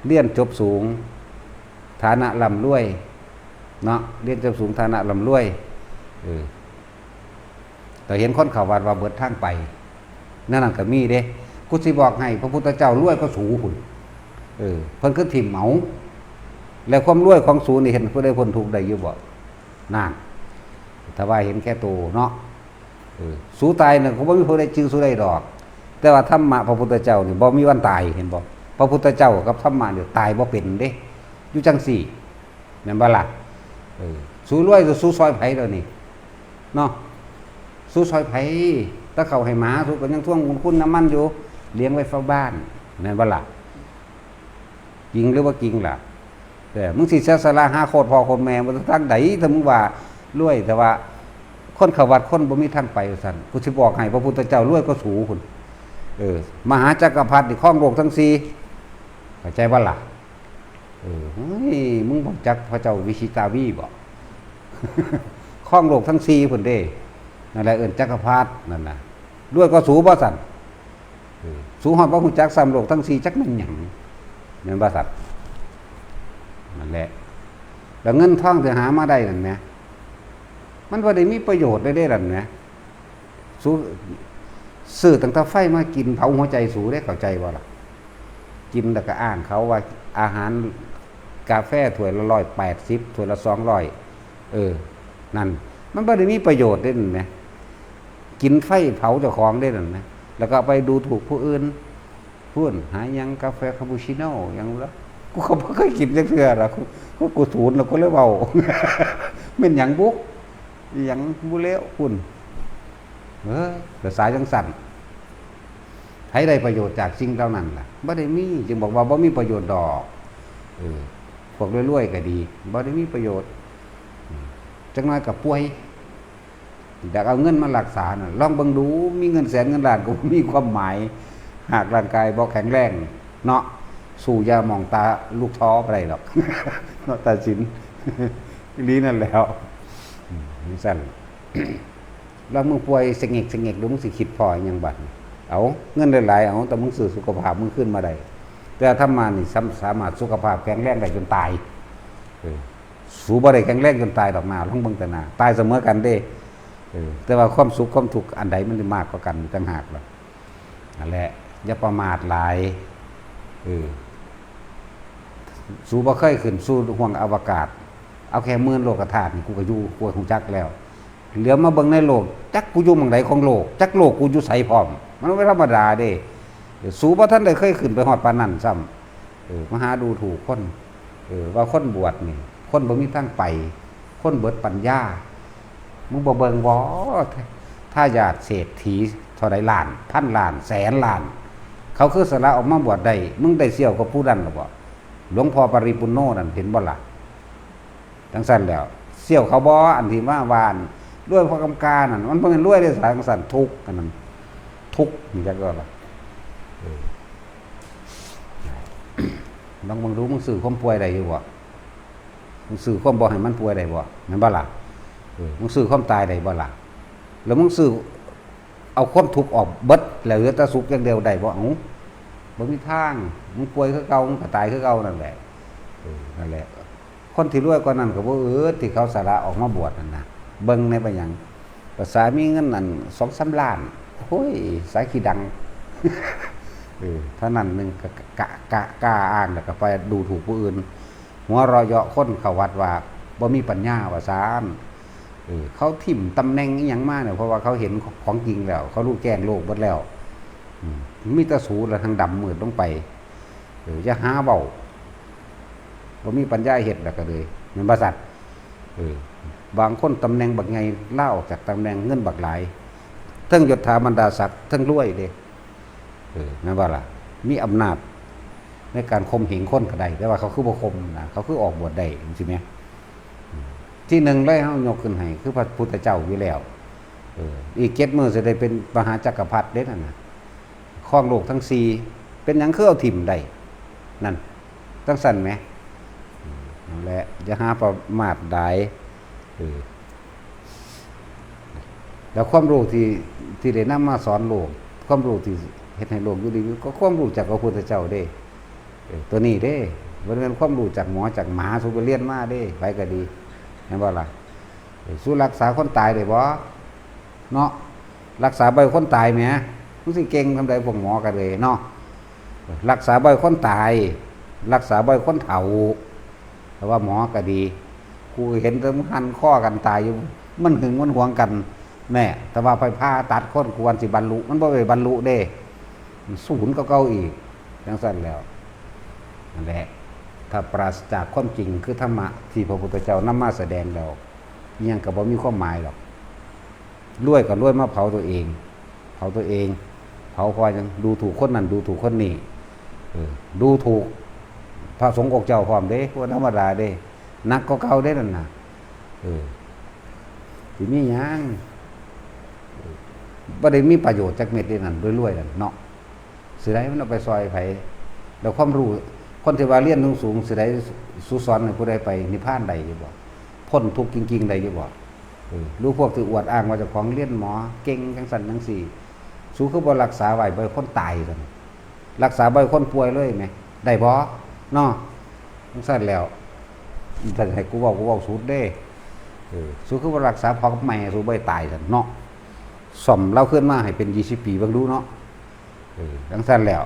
เรียนจบสูงฐานะร่ำรวยเนาะเรียนจบสูงฐานะร่ำรวยแต่เห็นคนเขาวัดว่าเบิดทางไปนั่นก็มีเด้กูสิบอกให้พระพุทธเจ้ารวยก็สูพุ่นเพิ่นคือถิ่มเหมาแล้วความรวยของสูนี่เห็นผู้ใดพ้นทุกข์ได้อยู่บ่นั่นถ้าว่าเห็นแค่ตัวเนาะสูตายเนี่ยเขาบ่มีผู้ใดจื้อสูได้ดอกแต่ว่าธรรมะพระพุทธเจ้านี่บ่มีวันตายเห็นบ่พระพุทธเจ้ากับธรรมะเนี่ยตายบ่เป็นเด้อยู่จังซี่แม่นบ่ล่ะสู้รวยจะสู้ซอยไผเด้อนี่เนาะสู้ซอยไผถ้าเขาให้หมาสู้ก็ยังท่วงคุณน้ำมันอยู่เลี้ยงไว้เฝ้าบ้านแม่นบ่ล่ะจริงหรือว่าจริงล่ะแต่มึงสิเสียสละหาโคตรพ่อโคตรแม่บ่ทางใดถ้ามึงว่ารวยแต่ว่าคนเขาวัดคนบ่มีทางไปซั่นกูสิบอกให้พระพุทธเจ้ารวยก็สูพุ่นมหาจักรพรรดิครองโลกทั้ง4เข้าใจบ่ล่ะเฮ้ยมึงบ่จักพระเจ้าวิชิตาวีบ่ครองโลกทั้ง4พุ่นเด้นั่นแหละจักรพรรดินั่นน่ะรวยก็สูบ่ซั่นสูฮอดบ่ฮู้จักซ้ำโลกทั้ง4จักแม่นหยังแม่นบ่ซั่นนั่นแหละแล้วเงินทองที่หามาได้นั่นแหมมันบ่ได้มีประโยชน์ได้นั่นแหมสูซื้อตั้งแต่ไฟมากินเผาหัวใจสูได้เข้าใจบ่ล่ะกินแล้วก็อ้างเขาว่าอาหารกาแฟถ้วยละ180ถ้วยละ200นั่นมันบ่ได้มีประโยชน์ได้นั่นแหมกินไฟเผาเจ้าของได้นั่นแหมแล้วก็ไปดูถูกผู้อื่นพูดหายังกาแฟคาปูชิโน่ยังแล้วกูก็บ่เคยกินจักเทื่อล่ะกูสูนแล้วก็เลยเว้าแม่นหยังบุหยังบ่แล้วคุณแต่สายจังสั่นให้ได้ประโยชน์จากสิ่งเหล่านั้นล่ะบ่ได้มีจึงบอกว่าบ่มีประโยชน์ดอกพวกรวยๆก็ดีบ่ได้มีประโยชน์จักหน่อยก็ป่วยอยากเอาเงินมารักษาน่ะลองเบิ่งดูมีเงินแสนเงินล้านก็มีความหมายหากร่างกายบ่แข็งแรงเนาะสู้ยามองตาลูกท้อบ่ได้หรอกเนาะตัดสินอีนั่นแล้วสั่นแล้วมึงป่วยสงเงกดูมึงสิคิดพอหยังบัดเอาเงินหลายๆเอาแต่มึงซื้อสุขภาพมึงขึ้นมาได้แต่ถ้ามานี่สามารถสุขภาพแข็งแรงได้จนตายสู้บ่ได้แข็งแรงจนตายดอกนาลองเบิ่งแต่หน้าตายเสมอกันเด้แต่ว่าความสุขความทุกข์อันใดมันสิมากกว่ากันต่างหากล่ะนั่นแหละอย่าประมาทหลายสู้บ่เคยขึ้นสู่ห้วงอวกาศเอาแค่หมื่นโลกธาตุนี่กูก็อยู่กูคงจักแล้วเหลือมาเบิ่งในโลกจักกูอยู่หม่องใดของโลกจักโลกกูอยู่ไสพร้อมมันไม่ธรรมดาเด้สูบ่ทันได้เคยขึ้นไปฮอดปานนั้นซ้ำมาหาดูถูกคนว่าคนบวชนี่คนบ่มีทางไปคนเบิดปัญญามึงบ่เบิ่งบ่ถ้าญาติเศรษฐีเท่าใดล้านพันล้านแสนล้านเขาคือสละออกมาบวชได้มึงได้เสี่ยวกับผู้นั้นหรือบ่หลวงพ่อปริปุณโญนั่นเห็นบ่ล่ะจังซั่นแล้วเสี่ยวเขาบ่อันที่ว่าวานด้วยพระกำกานั่นมันบ่แม่นรวยได้สายจังซั่นทุกข์กันนั่นทุกข์นี่จักก็ล่ะลองมึงรู้มึงสื่อความป่วยได้อยู่บ่มึงสื่อความบ่ให้มันป่วยได้บ่แม่นบ่ล่ะมึงสื่อความตายได้บ่ล่ะแล้วมึงสื่อเอาความทุกข์ออกเบิดแล้วเหลือแต่สุขอย่างเดียวได้บ่เอ้าบ่มีทางมึงป่วยคือเก่ามึงก็ตายคือเก่านั่นแหละนั่นแหละคนที่รวยกว่านั้นก็บ่ที่เขาสละออกมาบวชนั่นน่ะเบิ่งในไปหยังภาษามีเงินนั่น 2-3 ล้านโอ้ยสายขี้ดังเท่านั้นนึงก็กล้าอ้างแล้วก็ไปดูถูกผู้อื่นหัวเราะเยาะคนเขาวัดว่าบ่มีปัญญาว่าซ่านเขาทิ่มตำแหน่งอีหยังมาเนี่ยเพราะว่าเขาเห็นของจริงแล้วเขารู้แจ้งโลกหมดแล้วมีแต่สูแล้วทางดำมืดลงไปอย่าหาเว้าบ่มีปัญญาเฮ็ดแล้วก็เลยแม่นบ่ซัดบางคนตำแหน่งบักใหญ่ลาออกจากตำแหน่งเงินบักหลายทั้งยศถาบรรดาศักดิ์ทั้งรวยเด้แม่นบ่ล่ะมีอำนาจในการข่มเหงคนก็ได้แต่ว่าเขาคือบ่ข่มนะเขาคือออกบวชได้จังซี่แหมที่หนึ่งเลยเฮายกขึ้นให้คือพระพุทธเจ้าอยู่แล้วอีก7มื้อสิได้เป็นมหาจักรพรรดิเด้นั่นน่ะครองโลกทั้ง4เป็นหยังคือเอาถิ่มได้นั่นจังซั่นแหมนั่นแหละอย่าหาประมาทใดแล้วความรู้ที่ได้นำมาสอนโลกความรู้ที่เฮ็ดให้โลกอยู่ดีก็ความรู้จากพระพุทธเจ้าเด้ ตัวนี้เด้บ่แม่นความรู้จากหมอจากหมาสูไปเรียนมาเด้ไปก็ดีแม่นบ่ล่ะสู้รักษาคนตายได้บ่เนาะรักษาบ่คนตายแหมมันสิเก่งทำาใดพวกหมอก็เลยเนาะรักษาบ่คนตายรักษาบ่คนเฒ่าแต่ว่าหมอก็ดีกูเห็นแต่มันหันข้อกันตายอยู่มันหึงมันหวงกันแม่แต่ว่าไปผ่าตัดคนควรสิบรรลุมันบ่ได้บรรลุเด้ศูนย์เก่าๆอีกจังซั่นแล้วนั่นแหละถ้าปราศจากความจริงคือธรรมะที่พระพุทธเจ้านำมาแสดงแล้วอิหยังก็บ่มีความหมายหรอกรวยก็รวยมาเผาตัวเองเผาตัวเองเผาพอจังดูถูกคนนั้นดูถูกคนนี้ดูถูกพระสงฆ์องค์เจ้าพร้อมเด้บ่ธรรมดาเด้นักก็เก่าเด้นั่นน่ะสิมีหยังบ่ได้มีประโยชน์จักเม็ดเด้นั่นรวยๆนั่นเนาะสิได้มันเอาไปซอยไผแล้วความรู้คนที่ว่าเรียนสูงๆสิได้สุสอนให้ผู้ใดไปนิพพานใดอยู่บ่พ้นทุกข์จริงๆได้อยู่บ่รู้พวกที่อวดอ้างว่าเจ้าของเรียนหมอเก่งจังซั่นจังซี่สู้คือบ่รักษาไว้บ่ให้คนตายซั่นรักษาบ่ให้คนป่วยเลยแหมได้บ่เนาะจังซั่นแล้วถ้าให้กูเว้าสุดเด้สู้คือบ่รักษาพ่อกับแม่สู้บ่ให้ตายซั่นเนาะซ่อมเราขึ้นมาให้เป็น20 ปีเบิ่งดูเนาะจังซั่นแล้ว